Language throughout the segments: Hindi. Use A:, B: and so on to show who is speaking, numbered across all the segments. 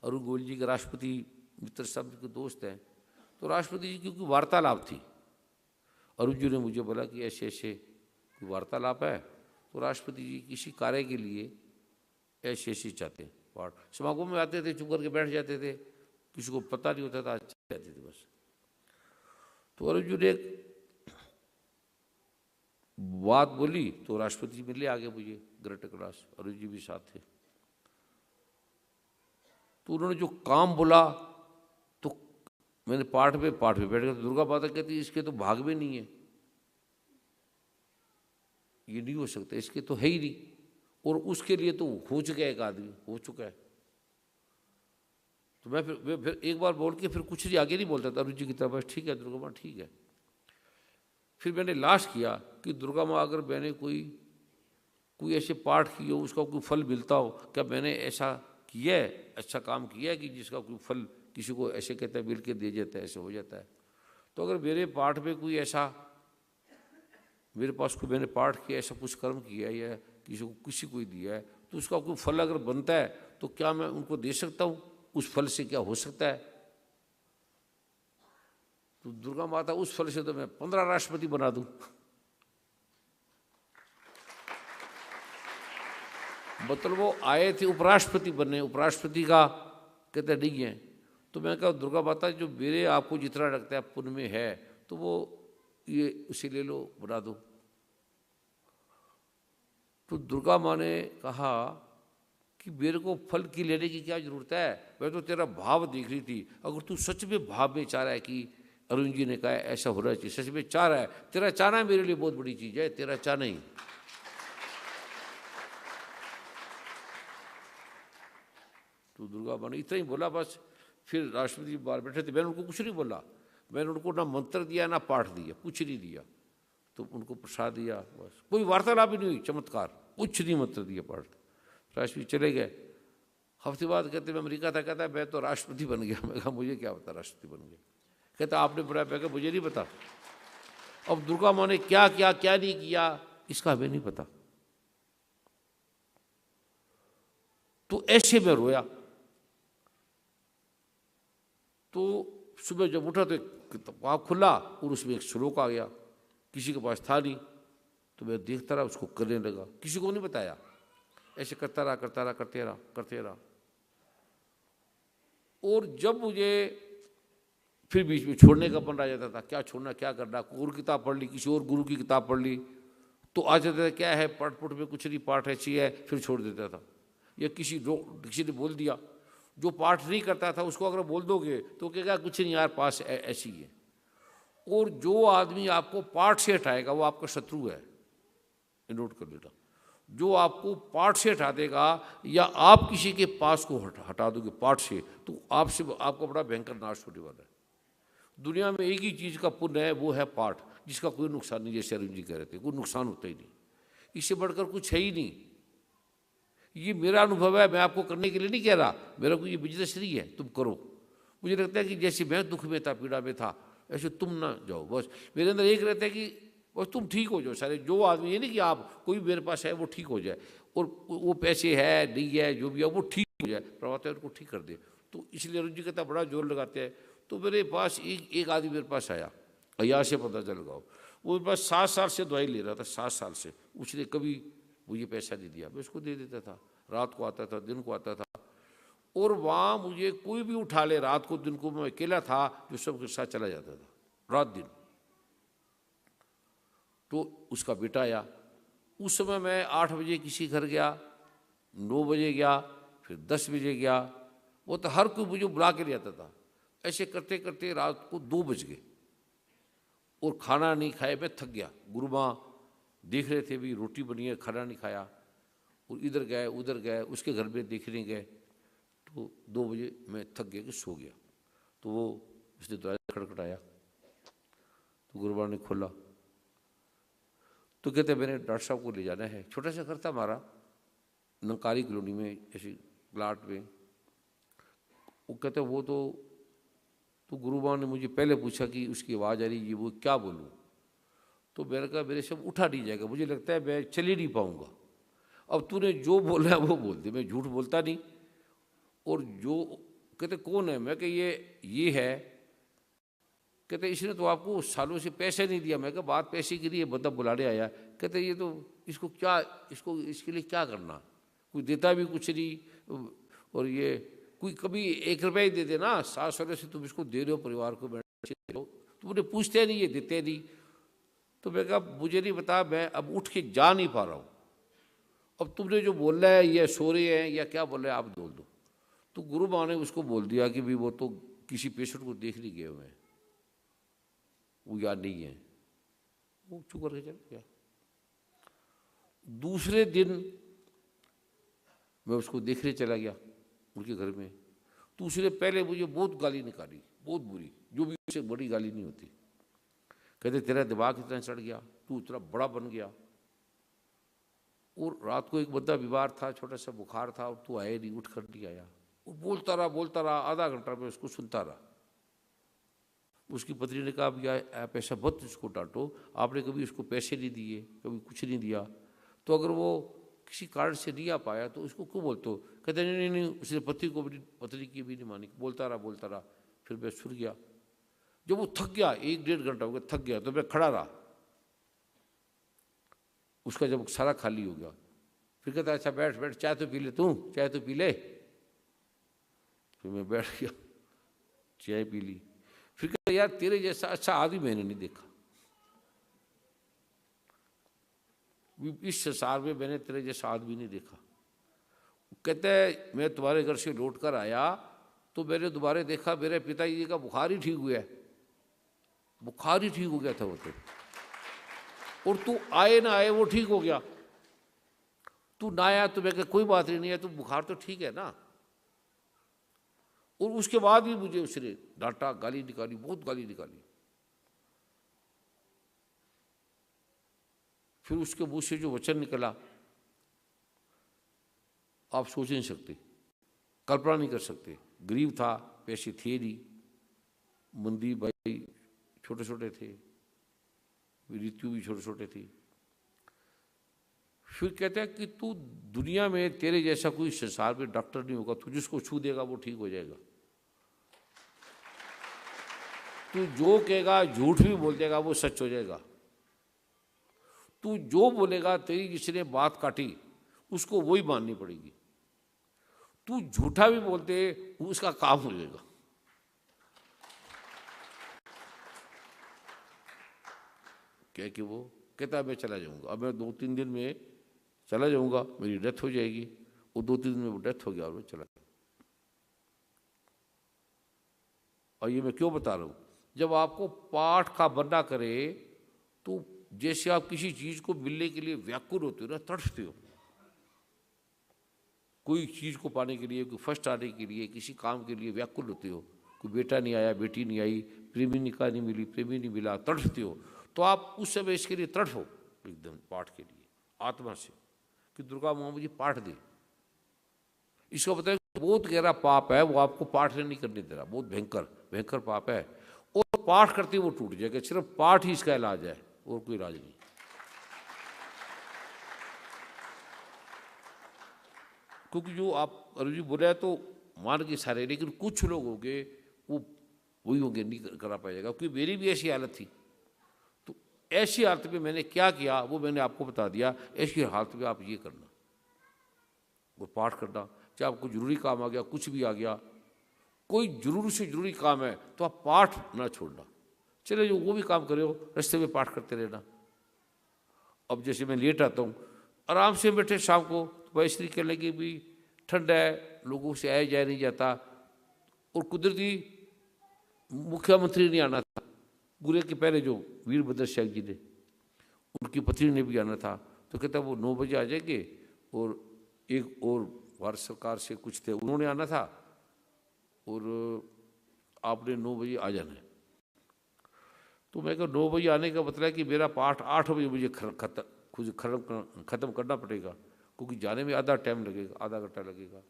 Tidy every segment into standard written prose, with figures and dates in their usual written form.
A: अरुण गोयल जी के राष्ट्रपति मित्र साहब के दोस्त हैं, तो राष्ट्रपति जी की कोई वार्तालाप थी। अरुण जी ने मुझे बोला कि ऐसे ऐसे कोई वार्तालाप है, तो राष्ट्रपति जी किसी कार्य के लिए ऐसे ऐसे चाहते हैं पाठ। समागम में आते थे, चुप करके बैठ जाते थे, किसी को पता नहीं होता था, अच्छे जाते थे बस। तो अरुण जी ने एक बात बोली तो राष्ट्रपति जी मिले आगे मुझे ग्रेटर क्लास, अरुण जी भी साथ थे। तो उन्होंने जो काम बोला तो मैंने पाठ पे बैठ गया। दुर्गा माता कहती इसके तो भाग में नहीं है, ये नहीं हो सकता, इसके तो है ही नहीं, और उसके लिए तो हो चुका है, एक आदमी हो चुका है। तो मैं फिर एक बार बोल के फिर कुछ आगे नहीं बोलता था, अरुण जी की तरफ बस ठीक है दुर्गा माँ ठीक है। फिर मैंने लास्ट किया कि दुर्गा माँ अगर मैंने कोई ऐसे पाठ किए हो उसका कोई फल मिलता हो, क्या मैंने ऐसा किया है, अच्छा काम किया है कि जिसका कोई फल किसी को ऐसे कहते हैं मिल के दे जाता है, ऐसे हो जाता है। तो अगर मेरे पाठ में कोई ऐसा, मेरे पास कोई मैंने पाठ किया ऐसा कुछ कर्म किया है या किसी को दिया है, तो उसका कोई फल अगर बनता है तो क्या मैं उनको दे सकता हूँ, उस फल से क्या हो सकता है। तो दुर्गा माता उस फल से तो मैं 15 राष्ट्रपति बना दूं। मतलब वो आए थे उपराष्ट्रपति बनने, उपराष्ट्रपति का कहते नहीं है। तो मैं कहा दुर्गा माता जो मेरे आपको जितना लगता है पुण्य में है तो वो ये उसे ले लो, बना दो। तो दुर्गा माँ ने कहा कि मेरे को फल की लेने की क्या जरूरत है, मैं तो तेरा भाव देख रही थी। अगर तू सच में भाव में चाह रहा है कि अरुण जी ने कहा ऐसा हो रहा चाहिए, सच में चाह रहा है, तेरा चाहना मेरे लिए बहुत बड़ी चीज है, तेरा चाहना ही। तो दुर्गा माँ ने इतना ही बोला बस। फिर राष्ट्रपति बाहर बैठे थे, मैंने उनको कुछ नहीं बोला, मैंने उनको ना मंत्र दिया ना पाठ दिया, कुछ नहीं दिया। तो उनको प्रसाद दिया बस, कोई वार्तालाप भी नहीं हुई, चमत्कार, कुछ नहीं मंत्र दिया पाठ। राष्ट्रपति चले गए। हफ्ते बाद कहते मैं अमेरिका था, कहता मैं तो राष्ट्रपति बन गया। मैं कहा मुझे क्या पता राष्ट्रपति बन गया। कहता आपने पढ़ा, मैं कहा मुझे नहीं पता। अब दुर्गा माँ ने क्या किया क्या नहीं किया इसका हमें नहीं पता। तो ऐसे में रोया। तो सुबह जब उठा तो किताब खुला और उसमें एक श्लोक आ गया, किसी के पास था नहीं, तो मैं देखता रहा, उसको करने लगा, किसी को नहीं बताया, ऐसे करता रहा करते रहा। और जब मुझे फिर बीच में छोड़ने का मन आ जाता था, क्या छोड़ना क्या करना, और किताब पढ़ ली, किसी और गुरु की किताब पढ़ ली, तो आ जाता था क्या है पढ़ में कुछ नहीं, पाठ ऐसी है, फिर छोड़ देता था। या किसी ने बोल दिया, जो पाठ नहीं करता था उसको अगर बोल दोगे तो कहेगा कुछ नहीं यार पास ऐसी है। और जो आदमी आपको पाठ से हटाएगा वो आपका शत्रु है, नोट कर लेना। जो आपको पाठ से हटा देगा या आप किसी के पास को हटा दोगे पाठ से, तो आपको बड़ा भयंकर नाश होने वाला है। दुनिया में एक ही चीज़ का पुण्य है, वो है पाठ, जिसका कोई नुकसान नहीं, जैसे अरुण जी कह रहे थे, कोई नुकसान होता ही नहीं, इससे बढ़कर कुछ है ही नहीं। ये मेरा अनुभव है, मैं आपको करने के लिए नहीं कह रहा, मेरा कोई ये बिजनेस नहीं है, तुम करो। मुझे लगता है कि जैसे मैं दुख में था, पीड़ा में था, ऐसे तुम ना जाओ। बस मेरे अंदर एक रहता है कि बस तुम ठीक हो जाओ सारे। जो आदमी ये नहीं कि आप कोई मेरे पास है वो ठीक हो जाए, और वो पैसे है नहीं है जो भी है वो ठीक हो जाए, प्रभात है उनको ठीक कर दे। तो इसलिए अरुण जी कहता बड़ा जोर लगाते हैं। तो मेरे पास एक आदमी मेरे पास आया, अया से पता चल लगाओ, वो मेरे पास 7 साल से दवाई ले रहा था, 7 साल से। उसने कभी मुझे पैसा नहीं दिया, मैं उसको दे देता था, रात को आता था दिन को आता था। और वहाँ मुझे कोई भी उठा ले, रात को दिन को, मैं अकेला था जो सबके साथ चला जाता था रात दिन। तो उसका बेटा आया, उस समय मैं 8 बजे किसी घर गया, 9 बजे गया, फिर 10 बजे गया, वो तो हर कोई मुझे बुला के ले आता था। ऐसे करते करते रात को 2 बज गए और खाना नहीं खाए, मैं थक गया। गुरु माँ देख रहे थे भी रोटी बनी है, खाना नहीं खाया, और इधर गए उधर गए, उसके घर में देखने गए। तो 2 बजे मैं थक गया कि सो गया। तो वो उसने दरवाजा खटखटाया, तो गुरु माँ ने खोला। तो कहते मैंने डॉक्टर साहब को ले जाना है। छोटा सा घर था हमारा, नंकारी कॉलोनी में, ऐसे प्लाट में। वो कहते वो तो गुरु माँ ने मुझे पहले पूछा कि उसकी आवाज़ आ रही है, वो क्या बोलूँ। तो मैंने कहा मेरे सब उठा नहीं जाएगा, मुझे लगता है मैं चल ही नहीं पाऊँगा। अब तूने जो बोला है वो बोल दे, मैं झूठ बोलता नहीं। और जो कहते कौन है? मैं कि ये है। कहते इसने तो आपको सालों से पैसे नहीं दिया। मैं कहा बात पैसे की नहीं है, बंदा बुलाने आया। कहते ये तो इसको क्या, इसके लिए क्या करना, कोई देता भी कुछ नहीं, और ये कोई कभी 1 रुपया ही दे देना, 7 सालों से तुम इसको दे रहे हो परिवार को, तुम उन्हें पूछते नहीं, ये देते नहीं। तो मैं कहा मुझे नहीं पता, मैं अब उठ के जा नहीं पा रहा हूँ, अब तुमने जो बोल रहा है ये सो रहे हैं या क्या बोल रहे हैं आप बोल दो। तो गुरु माँ ने उसको बोल दिया कि भाई वो तो किसी पेशेंट को देखने गए हुए हैं, वो याद नहीं है। वो चुप करके चल गया। दूसरे दिन मैं उसको देखने चला गया उनके घर में, तो उसने पहले मुझे बहुत गाली निकाली, बहुत बुरी, जो भी उससे बड़ी गाली नहीं होती। कहते तेरा दिमाग इतना चढ़ गया, तू इतना बड़ा बन गया, और रात को एक बंदा बीमार था, छोटा सा बुखार था, और तू आया नहीं, उठ कर नहीं आया। वो बोलता रहा, आधा घंटा में उसको सुनता रहा। उसकी पत्नी ने कहा भैया आप ऐसा मत इसको डांटो, आपने कभी उसको पैसे नहीं दिए, कभी कुछ नहीं दिया, तो अगर वो किसी कारण से नहीं आ पाया तो उसको क्यों बोलते हो? कहते नहीं, उसने पत्नी की भी नहीं मानी, बोलता रहा। फिर मैं सुन गया। जब वो थक गया, 1-1.5 घंटा हो गया, थक गया, तो मैं खड़ा रहा। उसका जब सारा खाली हो गया, फिर कहता अच्छा बैठ, चाय तो पी ले, तू चाय तो पी ले। फिर मैं बैठ गया, चाय पी ली। फिर कहता यार तेरे जैसा अच्छा आदमी मैंने नहीं देखा, इस संसार में मैंने तेरे जैसा आदमी नहीं देखा। कहते है मैं तुम्हारे घर से लौट कर आया तो मैंने दोबारा देखा मेरे पिताजी का बुखार ही ठीक हुआ है, बुखार ही ठीक हो गया था वो तो, और तू आए ना आए वो ठीक हो गया, तू ना आया तो मैं कहा कोई बात नहीं है, तू बुखार तो ठीक है ना। और उसके बाद भी मुझे उसने डांटा, गाली निकाली, बहुत गाली निकाली। फिर उसके मुंह से जो वचन निकला आप सोच नहीं सकते, कल्पना नहीं कर सकते। गरीब था, पैसे थे नहीं, मंदी भाई छोटे छोटे थे, ऋतु भी छोटे छोटे थी। फिर कहते हैं कि तू दुनिया में तेरे जैसा कोई संसार में डॉक्टर नहीं होगा, तू जिसको छू देगा वो ठीक हो जाएगा, तू जो कहेगा झूठ भी बोल देगा वो सच हो जाएगा, तू जो बोलेगा तेरी जिसने बात काटी उसको वही माननी पड़ेगी, तू झूठा भी बोलते उसका काम हो जाएगा। क्या कि वो कहता मैं चला जाऊंगा, अब मैं 2-3 दिन में चला जाऊंगा, मेरी डेथ हो जाएगी। वो 2-3 दिन में वो डेथ हो गया और मैं चला। और ये मैं क्यों बता रहा हूँ, जब आपको पाठ का बनना करे तो जैसे आप किसी चीज को मिलने के लिए व्याकुल होते हो ना, तड़फते हो, कोई चीज को पाने के लिए, कोई फर्स्ट आने के लिए, किसी काम के लिए व्याकुल होते हो, कोई बेटा नहीं आया, बेटी नहीं आई, प्रेमी निकाह नहीं मिली, प्रेमी नहीं मिला, तड़फते हो, तो आप उस समय इसके लिए तड़फो एकदम पाठ के लिए आत्मा से कि दुर्गा माँ मुझे पाठ दे। इसका मतलब बहुत गहरा पाप है, वो आपको पाठ नहीं करने दे रहा, बहुत भयंकर पाप है, और पाठ करते वो टूट जाएगा। सिर्फ पाठ ही इसका इलाज है और कोई इलाज नहीं। क्योंकि जो आप अरुण जी बोले हैं तो मान के सारे, लेकिन कुछ लोग होंगे वो वही होंगे नहीं करा पाएगा, क्योंकि मेरी भी ऐसी हालत थी। तो ऐसी हालत में मैंने क्या किया वो मैंने आपको बता दिया। ऐसी हालत में आप ये करना, वो पाठ करना, चाहे आपको जरूरी काम आ गया, कुछ भी आ गया, कोई जरूर से जरूरी काम है तो आप पाठ ना छोड़ना, चले जो वो भी काम करे हो, रास्ते में पाठ करते रहना। अब जैसे मैं लेट आता हूँ, आराम से बैठे शाम को, तो वैसे कहने लगी भी ठंड है, लोगों से आया जाया नहीं जाता, और कुदरती मुख्यमंत्री ने आना था, गुरे के पहले जो वीरभद्र सिंह जी ने, उनकी पत्नी ने भी आना था। तो कहता वो 9 बजे आ जाएंगे, और एक और भारत सरकार से कुछ थे उन्होंने आना था, और आपने 9 बजे आ जाना है। तो मैं कहा 9 बजे आने का मतलब है कि मेरा पाठ 8 बजे मुझे खत्म करना पड़ेगा, क्योंकि जाने में आधा टाइम लगेगा, आधा घंटा लगेगा।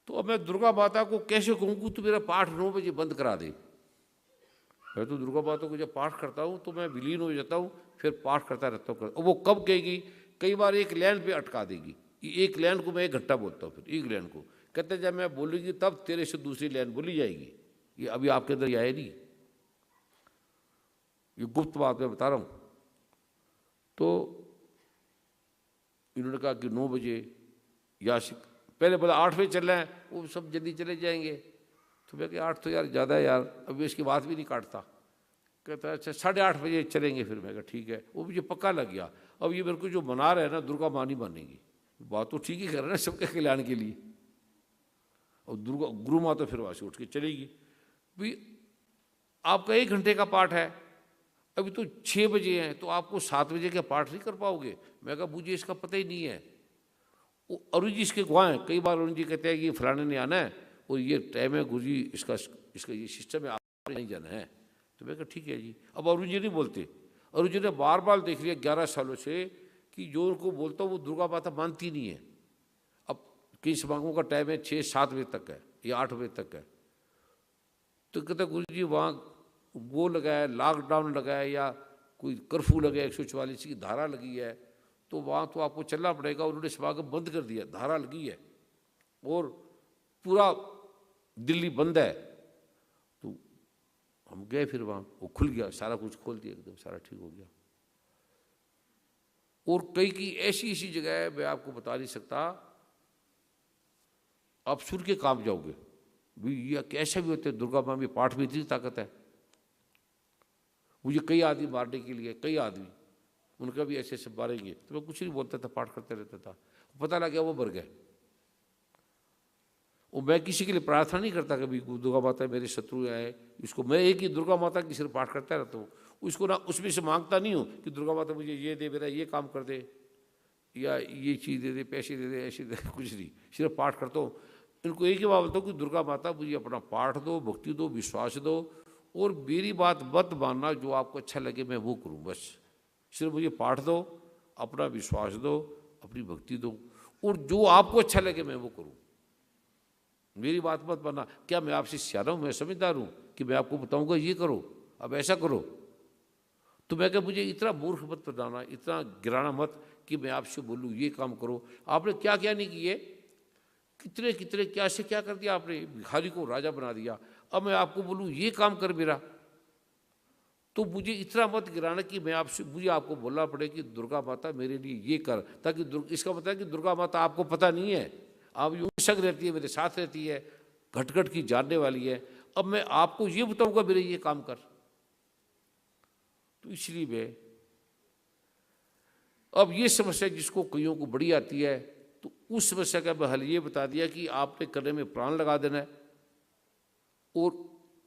A: तो अब मैं दुर्गा माता को कैसे कहूँ कि तू मेरा पाठ 9 बजे बंद करा दे। मैं तो दुर्गा माता को जब पाठ करता हूँ तो मैं विलीन हो जाता हूँ, फिर पाठ करता रहता हूँ। वो कब कहेगी, कई बार एक लाइन पे अटका देगी, एक लाइन को मैं 1 घंटा बोलता हूँ, फिर एक लाइन को कहते जब मैं बोलूँगी तब तेरे से दूसरी लाइन बोली जाएगी। ये अभी आपके अंदर ये आया नहीं, ये गुप्त बात मैं बता रहा हूँ। तो इन्होंने कहा कि 9 बजे या पहले बोला 8 बजे चल रहे हैं, वो सब जल्दी चले जाएंगे। तो मैं कहा 8 तो यार ज़्यादा है यार, अभी इसकी बात भी नहीं काटता। कहता है अच्छा 8:30 बजे चलेंगे। फिर मैं कहा ठीक है, वो मुझे पक्का लग गया। अब ये मेरे को जो मना रहे हैं ना, दुर्गा माँ नहीं मानेगी। बात तो ठीक ही कर रहे हैं ना, सबके कल्याण के लिए। और दुर्गा गुरु माँ तो फिर वहाँ से उठ के चलेगी। भाई आपका 1 घंटे का पाठ है, अभी तो 6 बजे हैं, तो आपको 7 बजे का पाठ नहीं कर पाओगे। मैं कहा मुझे इसका पता ही नहीं है। वो अरुण जी इसके गवाह हैं। कई बार अरुण जी कहते हैं कि फलाने ने आना है और ये टाइम है गुरु जी, इसका इसका ये सिस्टम है, आपने नहीं जाना है। तो मैं कहा ठीक है जी। अब अरुण जी नहीं बोलते। अरुण जी ने बार बार देख लिया 11 सालों से कि जो उनको बोलता हूँ वो दुर्गा माता मानती नहीं है। अब कई समागमों का टाइम है 6-7 बजे तक है या 8 बजे तक है। तो कहते गुरु जी वहाँ वो लगाया, लॉकडाउन लगाया या कोई कर्फ्यू लगा, 144 की धारा लगी है, तो वहाँ तो आपको चलना पड़ेगा। उन्होंने समागम बंद कर दिया, धारा लगी है और पूरा दिल्ली बंद है। तो हम गए, फिर वहाँ वो खुल गया, सारा कुछ खोल दिया, एकदम सारा ठीक हो गया। और कई की ऐसी ऐसी जगह है, मैं आपको बता नहीं सकता। आप सुन के काम जाओगे भी, ये कैसे भी होते हैं। दुर्गा माँ में पाठ में इतनी ताकत है। मुझे कई आदमी मारने के लिए, कई आदमी उनका भी ऐसे ऐसे मारेंगे, तो मैं कुछ नहीं बोलता था, पाठ करते रहता था। पता लग गया वो मर गए। और मैं किसी के लिए प्रार्थना नहीं करता कभी दुर्गा माता मेरे शत्रु आए, इसको मैं एक ही दुर्गा माता की सिर्फ पाठ करता रहता हूँ। उसको ना उसमें से मांगता नहीं हूँ कि दुर्गा माता मुझे ये दे, मेरा ये काम कर दे, या ये चीज़ दे दे, पैसे दे दे, ऐसे दे, कुछ नहीं, सिर्फ पाठ करता हूँ। इनको एक ही बात बोलता हूँ कि दुर्गा माता मुझे अपना पाठ दो, भक्ति दो, विश्वास दो, और मेरी बात मत मानना, जो आपको अच्छा लगे मैं वो करूँ बस। सिर्फ मुझे पाठ दो, अपना विश्वास दो, अपनी भक्ति दो, और जो आपको अच्छा लगे मैं वो करूँ। मेरी बात मत मानना। क्या मैं आपसे सियाना हूँ, मैं समझदार हूँ कि मैं आपको बताऊँगा ये करो, अब ऐसा करो? तो मैं क्या, मुझे इतना मूर्ख मत बनाना, इतना गिराना मत कि मैं आपसे बोलूँ ये काम करो। आपने क्या क्या नहीं किए, कितने कितने क्या से क्या कर दिया आपने, भिखारी को राजा बना दिया। अब मैं आपको बोलूँ ये काम कर मेरा, तो मुझे इतना मत गिराना कि मैं आपसे, मुझे आपको बोलना पड़े कि दुर्गा माता मेरे लिए ये कर, ताकि इसका मतलब है कि दुर्गा माता आपको पता नहीं है, आप यूं शक रहती है, मेरे साथ रहती है, घट घट की जानने वाली है। अब मैं आपको ये बताऊंगा मेरे ये काम कर। तो इसलिए मैं अब ये समस्या जिसको कईयों को बड़ी आती है, तो उस समस्या का हल ये बता दिया कि आपने करने में प्राण लगा देना है, और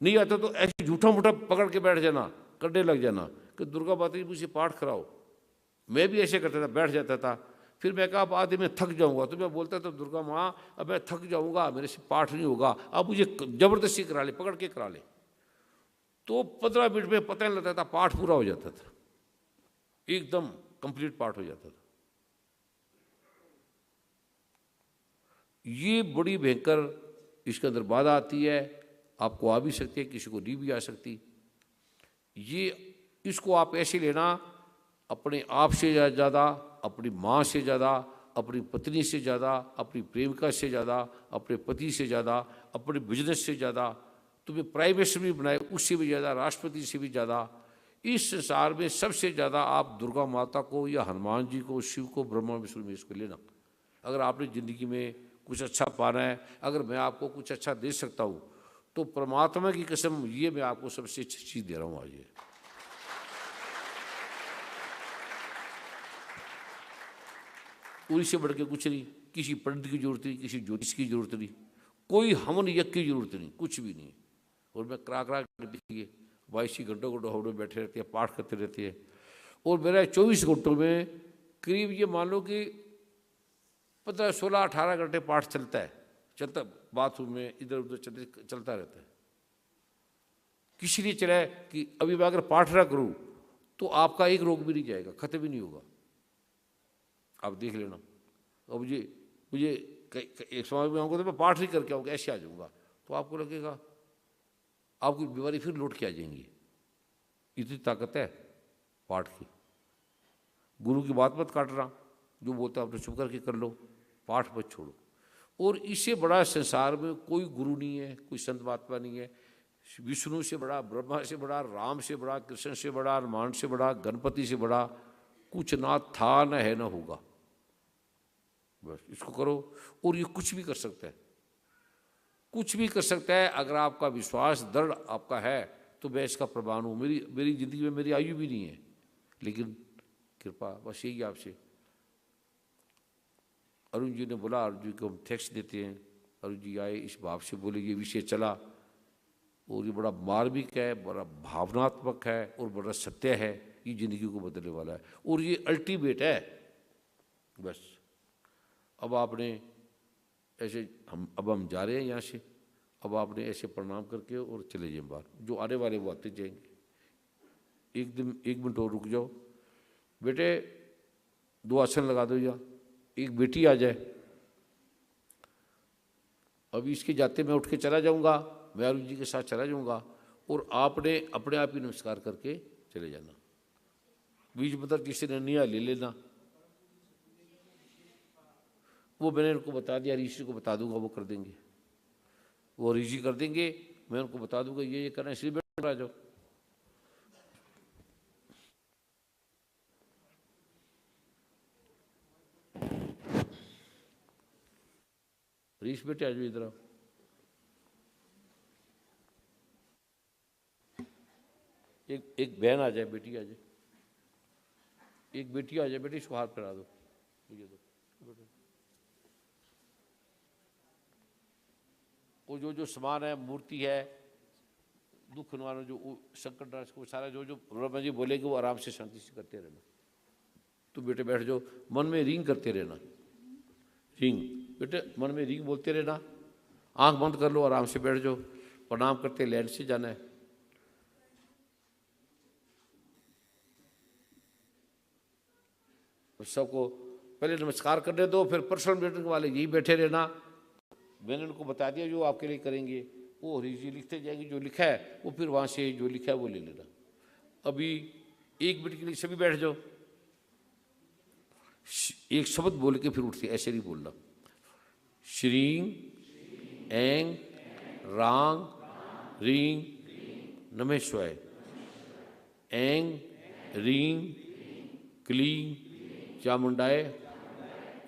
A: नहीं आता तो ऐसे झूठा मूठा पकड़ के बैठ जाना, करने लग जाना कि दुर्गा माता जी मुझे पाठ कराओ। मैं भी ऐसे करता था, बैठ जाता था। फिर मैं कहा अब आधे में थक जाऊंगा, तो मैं बोलता था दुर्गा माँ अब मैं थक जाऊंगा, मेरे से पाठ नहीं होगा, अब मुझे जबरदस्ती करा ले, पकड़ के करा ले। तो 15 मिनट में पता नहीं लगता था, पाठ पूरा हो जाता था, एकदम कंप्लीट पाठ हो जाता था। ये बड़ी भयंकर इसके अंदर बाधा आती है। आपको आ भी सकती है, किसी को नहीं भी आ सकती। ये इसको आप ऐसे लेना, अपने आप से ज़्यादा, अपनी माँ से ज़्यादा, अपनी पत्नी से ज़्यादा, अपनी प्रेमिका से ज़्यादा, अपने पति से ज़्यादा, अपने बिजनेस से ज़्यादा, तुम्हें प्राइम मिनिस्टर भी बनाए उससे भी ज़्यादा, राष्ट्रपति से भी ज़्यादा, इस संसार में सबसे ज़्यादा आप दुर्गा माता को या हनुमान जी को, शिव को, ब्रह्मा विष्णु में इसको लेना। अगर आपने ज़िंदगी में कुछ अच्छा पाना है, अगर मैं आपको कुछ अच्छा दे सकता हूँ, तो परमात्मा की कसम ये मैं आपको सबसे अच्छी चीज़ दे रहा हूँ आज। ये से बढ़ के कुछ नहीं, किसी पंडित की जरूरत नहीं, किसी ज्योतिष की जरूरत नहीं, कोई हवन यज्ञ की जरूरत नहीं, कुछ भी नहीं। और मैं करा करा देखिए 22 घंटों हवड़े बैठे रहते हैं, पाठ करते रहते हैं। और मेरा 24 घंटों में करीब ये मान लो कि 15, 16, 18 घंटे पाठ चलता है, चलता बाथरूम में इधर उधर चलता रहता है। किसी लिए चला है कि अभी मैं अगर पाठ ना करूँ तो आपका एक रोग भी नहीं जाएगा, खत्म भी नहीं होगा, आप देख लेना। और मुझे एक समय में आऊँगा तो मैं पाठ नहीं करके आऊँगा, ऐसे आ जाऊँगा, तो आपको लगेगा आपकी बीमारी फिर लौट के आ जाएंगी। इतनी ताकत है पाठ की। गुरु की बात मत काटना, जो बोलता है अपने चुप करके कर लो, पाठ मत छोड़ो। और इससे बड़ा संसार में कोई गुरु नहीं है, कोई संत महात्मा नहीं है। विष्णु से बड़ा, ब्रह्मा से बड़ा, राम से बड़ा, कृष्ण से बड़ा, हनुमान से बड़ा, गणपति से बड़ा कुछ ना था, न है, न होगा। बस इसको करो और ये कुछ भी कर सकता है, कुछ भी कर सकता है। अगर आपका विश्वास दृढ़ आपका है तो मैं इसका प्रमाण हूँ। मेरी जिंदगी में मेरी आयु भी नहीं है, लेकिन कृपा बस यही आपसे। अरुण जी ने बोला, अरुण जी को हम थैंक्स देते हैं। अरुण जी आए, इस भाव से बोले, ये विषय चला और ये बड़ा मार्मिक है, बड़ा भावनात्मक है और बड़ा सत्य है। ये जिंदगी को बदलने वाला है और ये अल्टीमेट है। बस अब आपने ऐसे अब हम जा रहे हैं यहाँ से, अब आपने ऐसे प्रणाम करके और चले जाए बाहर। जो आने वाले वो आते जाएंगे। एक मिनट और रुक जाओ बेटे, 2 आसन लगा दो या एक बेटी आ जाए। अभी इसके जाते मैं उठ के चला जाऊंगा, मैं अरुण जी के साथ चला जाऊंगा और आपने अपने आप ही नमस्कार करके चले जाना। बीच मतलब किसी ने निया ले लेना, वो मैंने उनको बता दिया, ऋषि को बता दूंगा, वो कर देंगे, वो ऋषि कर देंगे। मैं उनको बता दूंगा ये करना, इसलिए बैठ आ जाओ। ऋषि बेटे आ जाओ इधर आओ। एक बहन आ जाए, बेटी आ जाए, एक बेटी आ जाए। बेटी इसको हाथ करा दो, ये दो। वो जो सामान है, मूर्ति है, दुख निवारण, जो संकट राशि को सारा जो ब्रह्मा जी बोलेंगे वो आराम से शांति से करते रहना। तो बेटे बैठ जाओ, मन में रिंग करते रहना, रिंग बेटे मन में रिंग बोलते रहना। आंख बंद कर लो, आराम से बैठ जाओ, प्रणाम करते लैंड से जाना है। सबको पहले नमस्कार करने दो, फिर पर्सनल मीटिंग वाले यही बैठे रहना। मैंने उनको बता दिया जो आपके लिए करेंगे, वो हरी जी लिखते जाएंगे, जो लिखा है वो फिर वहाँ से जो लिखा है वो ले लेना। अभी 1 मिनट के लिए सभी बैठ जाओ, एक शब्द बोल के फिर उठते, ऐसे नहीं बोलना। श्रीं ऐं रांग रीं नमः शिवाय, ऐं रीं क्लीं चामुंडाय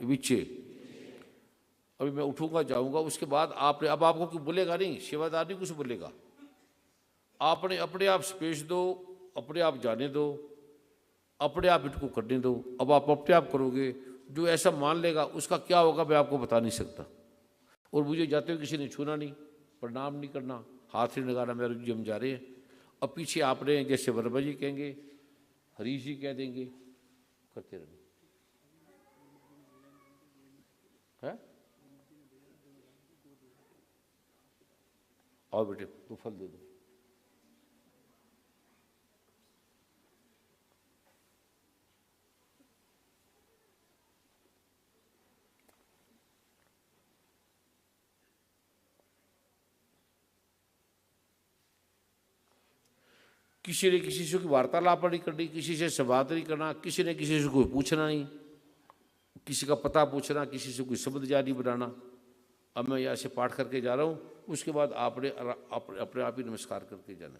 A: विचे। अभी मैं उठूंगा जाऊंगा, उसके बाद आपने, अब आपको कुछ बोलेगा नहीं, सेवादार नहीं कुछ बोलेगा, आपने अपने आप स्पेस दो, अपने आप जाने दो, अपने आप इनको करने दो। अब आप अपने आप करोगे, जो ऐसा मान लेगा उसका क्या होगा मैं आपको बता नहीं सकता। और मुझे जाते हुए किसी ने छूना नहीं, प्रणाम नहीं करना, हाथ नहीं लगाना। मेरे जी हम जा रहे हैं। अब पीछे आपने जैसे वर्मा जी कहेंगे, हरीश जी कह देंगे, करते रहना है। आओ बेटे, तो फल दे दो। किसी ने किसी से कोई वार्तालाप नहीं करनी, किसी से संवाद नहीं करना, किसी ने किसी से कोई पूछना नहीं, किसी का पता पूछना, किसी से कोई शब्द जारी बनाना। अब मैं यहाँ से पाठ करके जा रहा हूँ, उसके बाद आपने अपने आप ही नमस्कार करके जाना।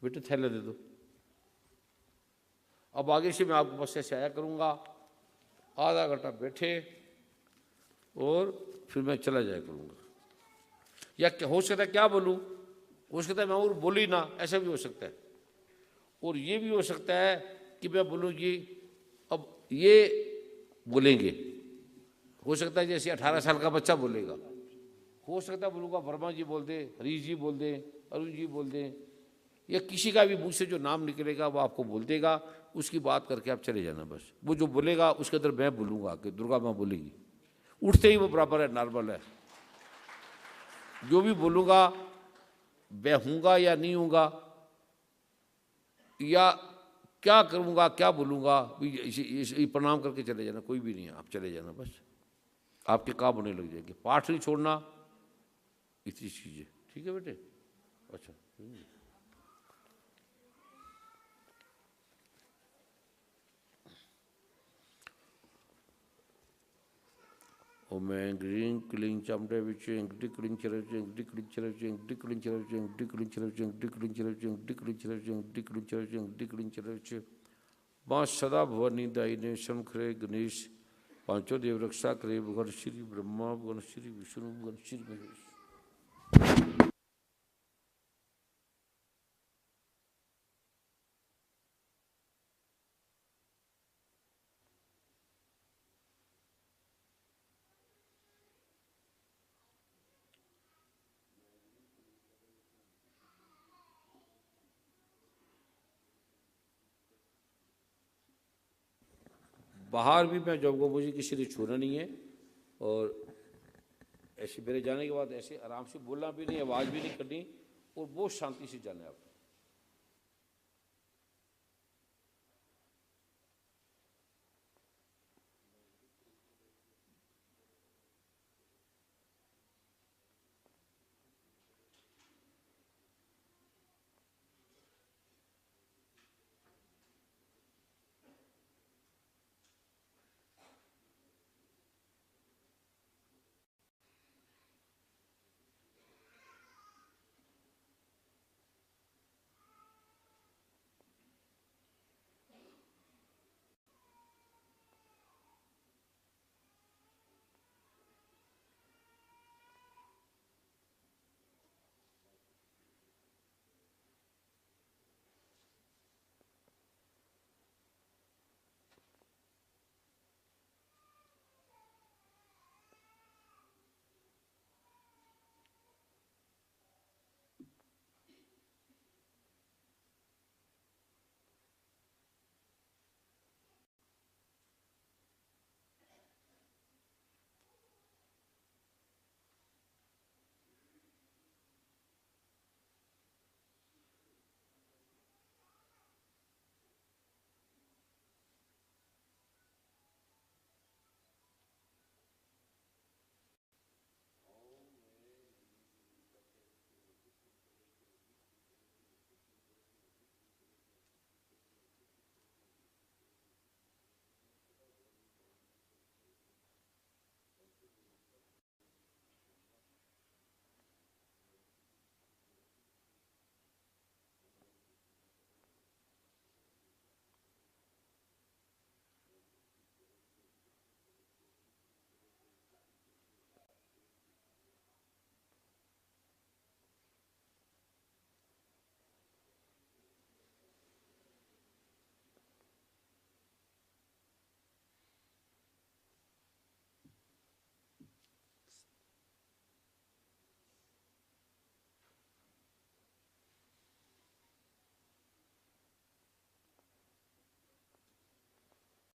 A: बेटे थैला दे दो। अब आगे से मैं आपको बस ऐसे आया करूँगा, आधा घंटा बैठे और फिर मैं चला जाया करूँगा। या हो सकता है क्या बोलूँ, हो सकता है मैं और बोलूँ ही ना, ऐसा भी हो सकता है। और ये भी हो सकता है कि मैं बोलूँ कि अब ये बोलेंगे, हो सकता है जैसे 18 साल का बच्चा बोलेगा, हो सकता है बोलूँगा वर्मा जी बोल दे, हरीश जी बोल दे, अरुण जी बोल दें, या किसी का भी मुँह से जो नाम निकलेगा वो आपको बोल देगा, उसकी बात करके आप चले जाना। बस वो जो बोलेगा उसके अंदर मैं बोलूँगा कि दुर्गा माँ बोलेगी, उठते ही वो बराबर है, नॉर्मल है। जो भी बोलूँगा मैं हूँगा या नहीं हूँगा, या क्या करूँगा क्या बोलूँगा, प्रणाम करके चले जाना, कोई भी नहीं है, आप चले जाना। बस आपके काम होने लग जाएंगे। पाठ नहीं छोड़ना, इतनी चीज़ें। ठीक है बेटे? अच्छा। ओम ग्रीं क्लीं चामुंडे विच इंगडी क्लीं चरच इंगडी क्लीं चरच इंगडी क्लीं चरच इंगडी क्लीं चरच इंगडी क्लीं चरच इंगडी क्लीं चरच इंगडी क्लीं चरच इंगडी क्लीं चरच माँ सदा भवानी दाई ने शम करे गणेश पांचों देव रक्षा करे भगवान श्री ब्रह्मा भगवान श्री विष्णु भगवान श्री महेश। बाहर भी मैं जाऊँगा, मुझे किसी ने छूना नहीं है। और ऐसे मेरे जाने के बाद ऐसे आराम से बोलना भी नहीं, आवाज़ भी नहीं करनी, और बहुत शांति से जाना है आप।